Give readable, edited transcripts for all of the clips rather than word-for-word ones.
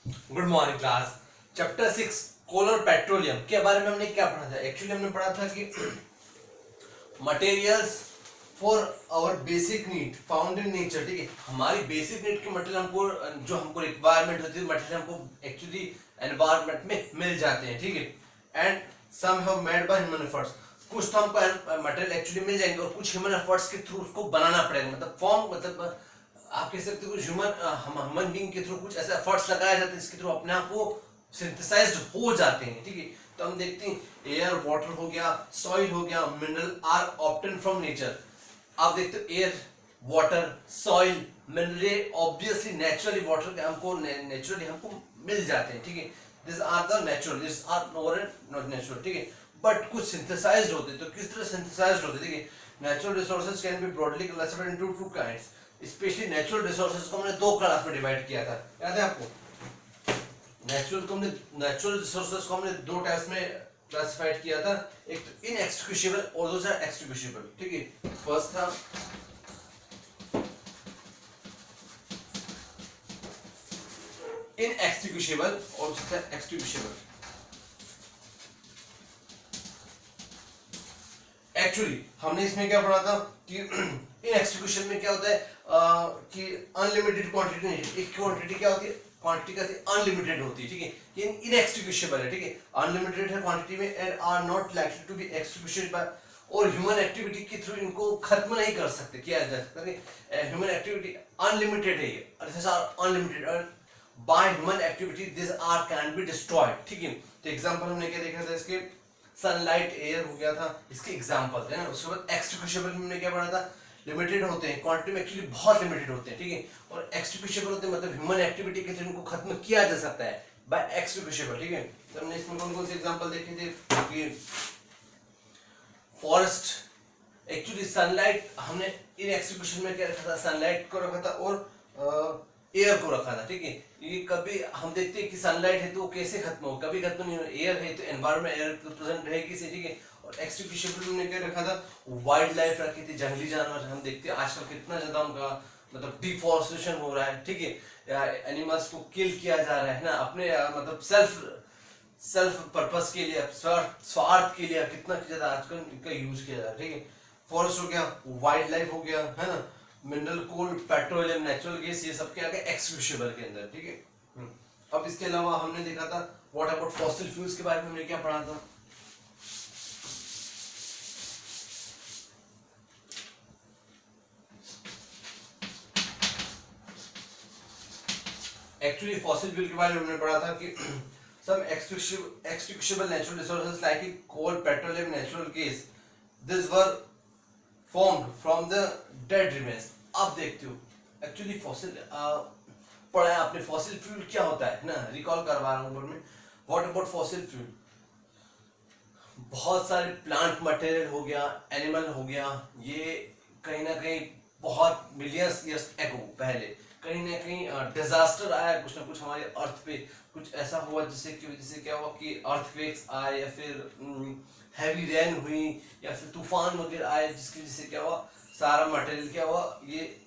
Good morning class. Chapter 6 कोल और petroleum के बारे में हमने क्या पढ़ा था? एक्चुअली हमने पढ़ा था कि materials for our basic need found in nature. ठीक है, हमारी बेसिक नीड के मटेरियल हमको जो हमको रिक्वायरमेंट होती है मटेरियल हमको एक्चुअली एनवायरनमेंट में मिल जाते हैं। ठीक है, and some have made by human efforts. कुछ तो हमको मटेरियल एक्चुअली मिल जाएंगे और कुछ ह्यूमन एफर्ट्स के थ्रू उसको बनाना पड़ेगा। मतलब फॉर्म मतलब आप कह सकते हो कुछ ह्यूमन बीइंग के थ्रू कुछ ऐसे एफर्ट्स लगाए जाते हैं जिसके थ्रू अपने आप वो सिंथेसाइज्ड हो जाते हैं। ठीक है, तो हम देखते हैं एयर वाटर हो गया, सॉइल हो गया, mineral are obtain from nature. आप देखते हो air water soil mineral obviously naturally water के हमको नेचुरली हमको मिल जाते हैं। ठीक है, this are the natural, this are not natural. ठीक है, बट कुछ सिंथेसाइज्ड होते हैं। तो किस तरह सिंथेसाइज्ड होते हैं? ठीक है, natural resources can be broadly classified into two kinds. Specially natural resources को हमने दो क्लास में डिवाइड किया था, याद है आपको? नेचुरल रिसोर्सेज को हमने दो टाइप्स में क्लासिफाइड किया था, एक तो इनएक्सटिंग्विशेबल और दूसरा एक्सटिंग्विशेबल। ठीक है, फर्स्ट था इनएक्सटिंग्विशेबल और दूसरा एक्सटिंग्विशेबल। एक्चुअली हमने इसमें क्या पढ़ा था कि इनएक्सटिंग्विशेबल में क्या होता है कि अनलिमिटेड क्वांटिटी नहीं, एक क्वांटिटी क्या होती है, क्वांटिटी का अनलिमिटेड होती है। ठीक है, ये इनएक्सटिंग्विशेबल है। ठीक है, अनलिमिटेड है क्वांटिटी में and are not likely to be extinguished by, और ह्यूमन एक्टिविटी के थ्रू इनको खत्म नहीं कर सकते, किया जा सकता। ह्यूमन एक्टिविटी अनलिमिटेड है, this are unlimited by human activity, this are can be destroyed. ठीक है, तो एग्जांपल हमने क्या देखा था इसके, सनलाइट एयर हो गया था, इसके एग्जांपल है ना। उसके बाद एक्सटिंग्विशेबल में हमने क्या पढ़ा था, लिमिटेड होते हैं, क्वांटिटी में एक्चुअली बहुत लिमिटेड होते हैं। ठीक है, और एक्सटिंग्विशेबल होते हैं मतलब ह्यूमन एक्टिविटी के थ्रू इनको खत्म किया जा सकता है बाय एक्सटिंग्विशेबल। ठीक है, तो हमने इसमें कौन कौन से एग्जांपल देखे थे कि फॉरेस्ट, एक्चुअली सनलाइट हमने इन एक्सटिंग्विशन में क्या रखा था, सनलाइट को रखा था और एयर को रखा था। ठीक है, ये कभी हम देखते हैं कि सनलाइट है तो वो कैसे खत्म हो, कभी खत्म नहीं हो, एयर है तो एनवायरमेंट एयर तो प्रेजेंट रहेगी से। ठीक है, और एक्सटिंग्विशेबल में क्या रखा था, वाइल्ड लाइफ रखी थी, जंगली जानवर। हम देखते हैं आजकल कितना ज्यादा उनका मतलब डिफॉरेस्टेशन हो रहा है। ठीक है, एनिमल्स को किल किया जा रहा है ना, अपने मतलब सेल्फ पर्पस के लिए, स्वार्थ के लिए कितना ज्यादा आजकल इनका यूज किया जा रहा है। ठीक है, फॉरेस्ट हो गया, वाइल्ड लाइफ हो गया, है ना, mineral coal petroleum natural gas, ये सब क्या आ गया एक्सटिंग्विशेबल के अंदर। ठीक है, अब इसके अलावा हमने देखा था व्हाट अबाउट फॉसिल फ्यूल्स के बारे में हमने क्या पढ़ा था। एक्चुअली फॉसिल फ्यूल के बारे में हमने पढ़ा था कि some extinguishable natural resources like coal, petroleum, natural gas, these were formed from the dead remains। आप देखते हो एक्चुअली फॉसिल पढ़ा है आपने, फॉसिल फ्यूल क्या होता है ना, रिकॉल करवा रहा हूँ ऊपर में। व्हाट अबाउट फॉसिल फ्यूल, बहुत सारे प्लांट मटेरियल हो गया, एनिमल हो गया, ये कहीं ना कहीं बहुत मिलियंस ईयर्स एगो पहले कहीं ना कहीं डिजास्टर आया कुछ ना कुछ हमारे अर्थ पे, कुछ ऐसा हुआ जिससे की वजह से क्या हुआ कि अर्थक्वेक्स आए या फिर हैवी रेन हुई या फिर तूफान वगैरह आए, जिसकी वजह से क्या हुआ, सारा मटेरियल क्या हुआ, ये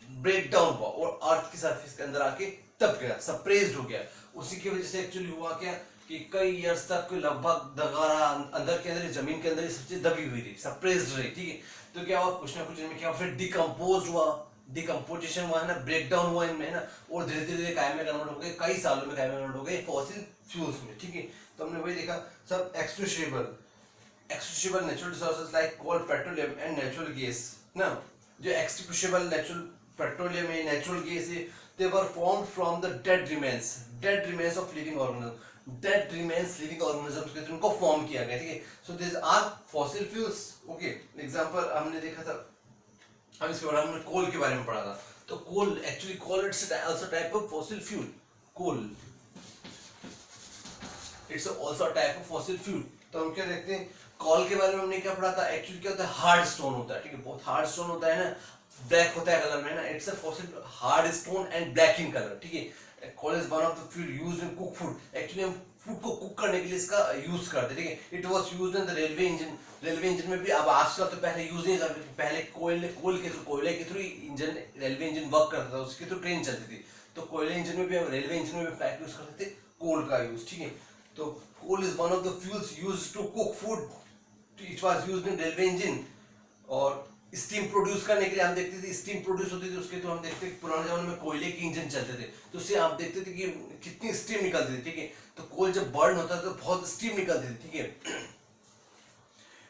ब्रेक डाउन हुआ और अर्थ की सरफेस के अंदर आके दब गया, सप्रेस्ड हो गया। उसी की वजह से एक्चुअली हुआ क्या कि कई इयर्स तक लगभग दगारा अंदर के अंदर जमीन के अंदर ये सब चीज दबी हुई रही, सप्रेस्ड रही। ठीक है, तो क्या हुआ, कुछ ना कुछ इनमें क्या, फिर डिकम्पोज हुआ, डिकम्पोजिशन हुआ है ना, ब्रेक डाउन हुआ इनमें है ना, और धीरे धीरे काय में कन्वर्ट हो गए, कई सालों में काय में कन्वर्ट हो गए फॉसिल फ्यूल्स में। ठीक है, तो हमने वही देखा सब extinguishable natural resources like coal, petroleum and natural gas ना। जो एक्सटिंग्विशेबल नेचुरल पेट्रोलियम है, नेचुरल गैस है, they were formed from the dead remains of living organisms, dead remains living organisms के थ्रू उनको फॉर्म किया गया। ठीक है, so these are fossil fuels। Okay, example हमने देखा था, हम इसके बारे में कोल के बारे में पढ़ा था। तो coal actually coal it's also type of fossil fuel, coal it's also type of fossil fuel. तो हम क्या देखते हैं, कोल के बारे में हमने क्या पढ़ा था, एक्चुअली क्या होता है, हार्ड स्टोन होता है। ठीक है, बहुत हार्ड स्टोन होता है ना, ब्लैक होता है कलर में ना, it's a fossil hard stone and black in colour. ठीक है, coal is one of the fuel used in cook food, actually हम फूड को कुक करने के लिए इसका यूज करते हैं। ठीक है, it was used in the railway engine में भी। अब आजकल तो पहले यूज नहीं करते, पहले कोयले के through engine, railway engine work करता था, उसके थ्रू ट्रेन चलती थी। तो तो कोयले इंजन में भी हम, रेलवे इंजन में भी क्या यूज करते थे, कोल का यूज, ठीक है। तो coal is one of the fuels used to cook food, it was used in railway engine. और स्टीम प्रोड्यूस करने के लिए हम देखते थे स्टीम प्रोड्यूस होती थी, उसके तो हम देखते थे पुराने जमाने में कोयले के इंजन चलते थे, तो उससे आप देखते थे कि कितनी स्टीम निकलती थी, ठीक है। तो कोल जब बर्न होता था तो बहुत स्टीम निकलती थी, ठीक है।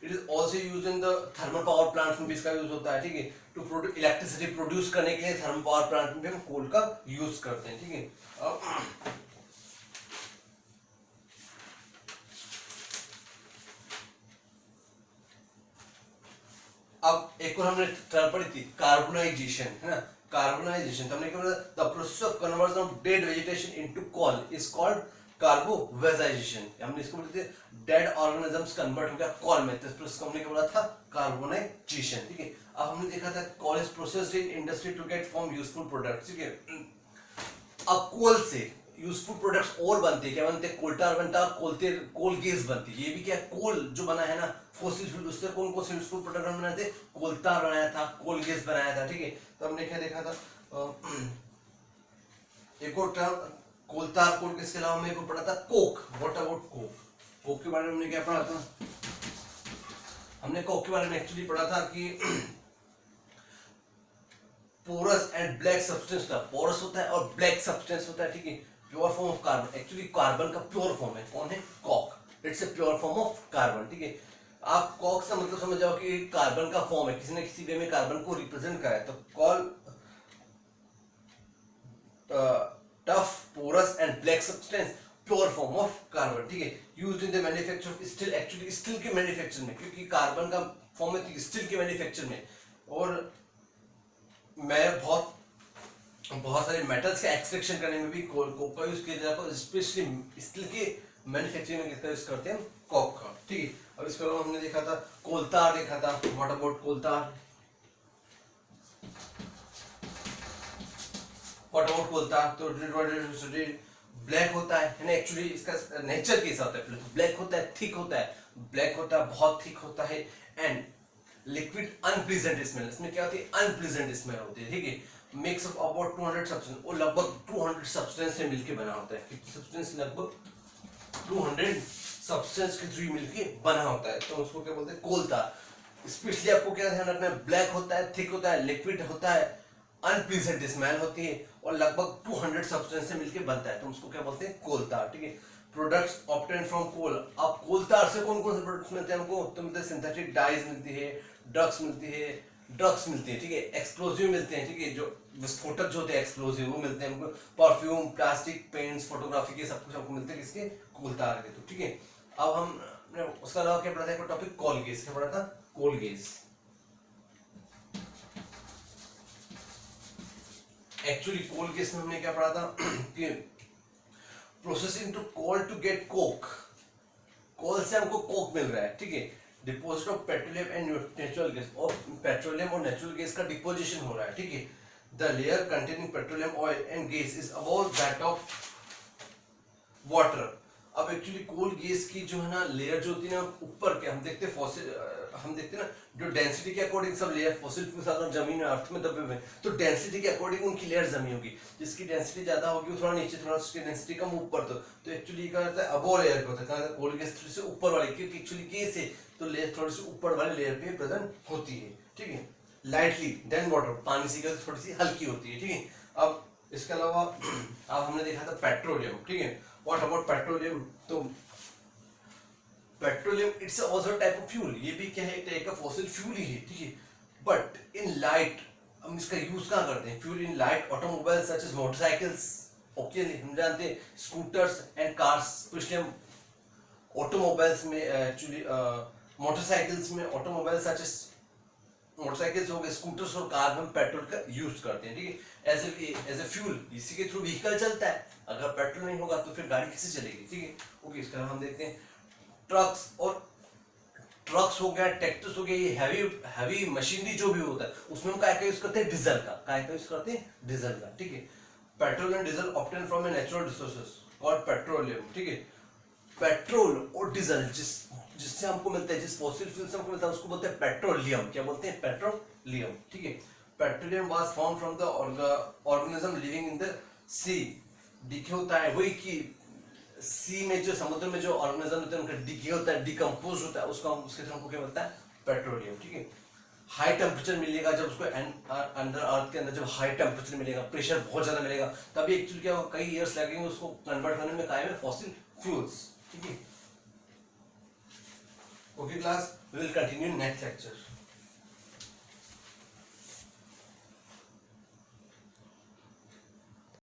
It is also use in the thermal power plant में भी इसका यूज होता है, ठीक है। टू प्रोड्यूस इलेक्ट्रिसिटी प्रोड्यूस करने के लिए थर्मल पावर प्लांट में भी हम कोल का यूज करते हैं, ठीक है। अब एक और हमने टर्म पढ़ी थी कार्बोनाइजेशन, है ना। कार्बोनाइजेशन तो हमने क्या बोला, the process of conversion of dead vegetation into coal is called carbonisation. हमने इसको बोलते थे डेड ऑर्गेनिजम्स कन्वर्ट हो गया कॉल में, तो इस प्रोसेस को हमने क्या बोला था, कार्बोनाइजेशन, ठीक है। अब हमने देखा था coal is processed in industry to get form useful products, ठीक है। अब कोल से यूजफुल प्रोडक्ट्स और बनते हैं, क्या बनते हैं, कोल टार बनता है, कोल गैस बनती है। ये भी क्या, कोल जो बना है ना फॉसिल फ्यूल, उससे कौन कौन से यूजफुल प्रोडक्ट हम बनाए थे, कोल टार बनाया था, कोल गैस बनाया था, ठीक है। तो हमने क्या देखा था, एक और टर्म कोल टार कोल गैस के अलावा हमने को पढ़ा था Coke. What about Coke? Coke के बारे में हमने क्या पढ़ा था, हमने कोक के बारे में एक्चुअली पढ़ा था कि पोरस एंड ब्लैक सब्सटेंस था, पोरस होता है और ब्लैक सब्सटेंस होता है, ठीक है। Pure form of carbon, actually carbon का प्योर फॉर्म है, कौन है, coke, it's a pure form of carbon, ठीक है। आप कॉक से मतलब समझ जाओ कि कार्बन का फॉर्म है, किसी ने किसी वे में कार्बन को रिप्रेजेंट करा है, तो coal tough porous and black substance pure form of carbon, ठीक है। Used in the manufacture of steel, actually steel के मैन्युफैक्चर में, क्योंकि कार्बन का फॉर्म है स्टील के मैन्युफैक्चर में। और मैं बहुत सारे मेटल्स का एक्सट्रैक्शन करने में भी कोक का यूज किया जाता है, स्पेशली स्टील के मैन्युफैक्चरिंग में किसका यूज करते हैं, कोक का, ठीक है। अब इसके अलावा हमने देखा था कोलतार देखा था, व्हाट अबाउट कोलतार, व्हाट अबाउट कोलतार, तो ब्लैक होता है ना, एक्चुअली इसका नेचर कैसा होता है, ब्लैक होता है, थिक होता है, ब्लैक होता है, बहुत थिक होता है, एंड लिक्विड अनप्लीजेंट स्मेल, इसमें क्या होती है, अनप्लीजेंट स्मेल होती है, ठीक है। मिक्स ऑफ अबाउट 200 सब्सटेंस, वो लगभग 200 सब्सटेंस से मिलके बना होता है, कितनी सब्सटेंस, लगभग 200 सब्सटेंस के थ्रू मिलके बना होता है, तो उसको क्या बोलते हैं, कोलतार। स्पेशली आपको क्या ध्यान रखना है, ब्लैक होता है, थिक होता है, लिक्विड होता है, अनप्लीजेंट स्मेल होती है, और लगभग 200 सब्सटेंस से मिलके बनता है, तो उसको क्या बोलते हैं, कोलतार, ठीक है। प्रोडक्ट्स ऑब्टेन फ्रॉम कोल, अब कोलतार से कौन कौन से प्रोडक्ट्स मिलते हैं हमको, तो मिलते हैं सिंथेटिक डाइज मिलती है, ड्रग्स मिलती है, ठीक है, एक्सप्लोजिव मिलते हैं, ठीक है, जो विस्फोटक जो होते हैं एक्सप्लोजिव वो मिलते हैं हमको, परफ्यूम, प्लास्टिक, पेंट्स, फोटोग्राफी के सब कुछ हमको मिलते हैं किसके, कोलतार के, तो ठीक है। अब हम उसका अलावा क्या पढ़ा था, टॉपिक कोल गैस, क्या पढ़ा था, coal gas. Actually coal gas में हमने क्या पढ़ा था कि processing to coal to get coke, coal से हमको कोक मिल रहा है, ठीक है। Deposit of petroleum and natural gas, और पेट्रोलियम और नेचुरल गैस का डिपोजिशन हो रहा है, ठीक है। The layer containing petroleum oil and gas is about that of water. अब एक्चुअली कोल गैस की जो है ना लेयर जो होती है ना ऊपर के, हम देखते हैं फॉसिल, हम देखते हैं ना जो डेंसिटी के according sub layer fossil fuels अगर जमीन अर्थ में दबे हुए, तो डेंसिटी के अकॉर्डिंग उनकी लेयर जमी होगी, जिसकी डेंसिटी ज्यादा होगी थोड़ा नीचे, थोड़ा उसकी डेंसिटी कम ऊपर, तो एक्चुअली क्या होता है, अबो लेयर पे होता है, कोल गैस थोड़ी सी ऊपर वाली, क्योंकि एक्चुअली गैस है तो लेयर थोड़ी सी ऊपर वाली लेयर पे प्रेजेंट होती है, ठीक है। लाइटली देन वाटर, पानी से थोड़ी सी हल्की होती है, ठीक है। अब इसके अलावा अब हमने देखा था पेट्रोलियम, ठीक है। व्हाट अबाउट पेट्रोलियम, तो petroleum it's also type of fuel, ये भी क्या है, एक टाइप का फॉसिल फ्यूल ही है, ठीक है। बट इन लाइट, हम इसका यूज कहाँ करते हैं, fuel in light automobiles such as motorcycles, okay, हम जानते हैं स्कूटर्स एंड कार्स, स्पेशली हम ऑटोमोबाइल्स में, एक्चुअली मोटरसाइकिल्स में, ऑटोमोबाइल्स सच एज मोटरसाइकिल्स हो गए, स्कूटर्स और कार में पेट्रोल का यूज करते हैं, ठीक है, एज ए फ्यूल, इसी के थ्रू व्हीकल चलता है, अगर पेट्रोल नहीं होगा तो फिर गाड़ी कैसे चलेगी, ठीक है। ओके, इसका हम देखते हैं ट्रक्स हो गया, ट्रैक्टर्स हो गया, ये हैवी मशीनरी जो भी होता है उसमें हम क्या यूज करते हैं, डीजल का यूज करते हैं, डीजल का, ठीक है। Petrol and diesel obtain from a natural resources called petroleum, ठीक है। पेट्रोल और डीजल जिससे हमको मिलता है, जिस फॉसिल फ्यूल से हमको मिलता है उसको बोलते हैं पेट्रोलियम, क्या बोलते हैं, पेट्रोलियम, ठीक है। Petroleum was found from the organism living in the sea decay होता है वही कि सी में जो समुद्र में जो ऑर्गेनिज्म होते हैं उनका डीके होता है, डिकम्पोज होता है, उसको उसके थ्रू हमको क्या बोलता है, पेट्रोलियम। ठीक है, हाई टेम्परेचर मिलेगा जब उसको अंडर अर्थ के अंदर जब हाई टेम्परेचर मिलेगा, प्रेशर बहुत ज्यादा मिलेगा, तभी एक्चुअली क्या होगा, कई इयर्स लगेंगे उसको कन्वर्ट करने में काय में फॉसिल फ्यूल्स। ठीक है, okay class, we will continue next lecture.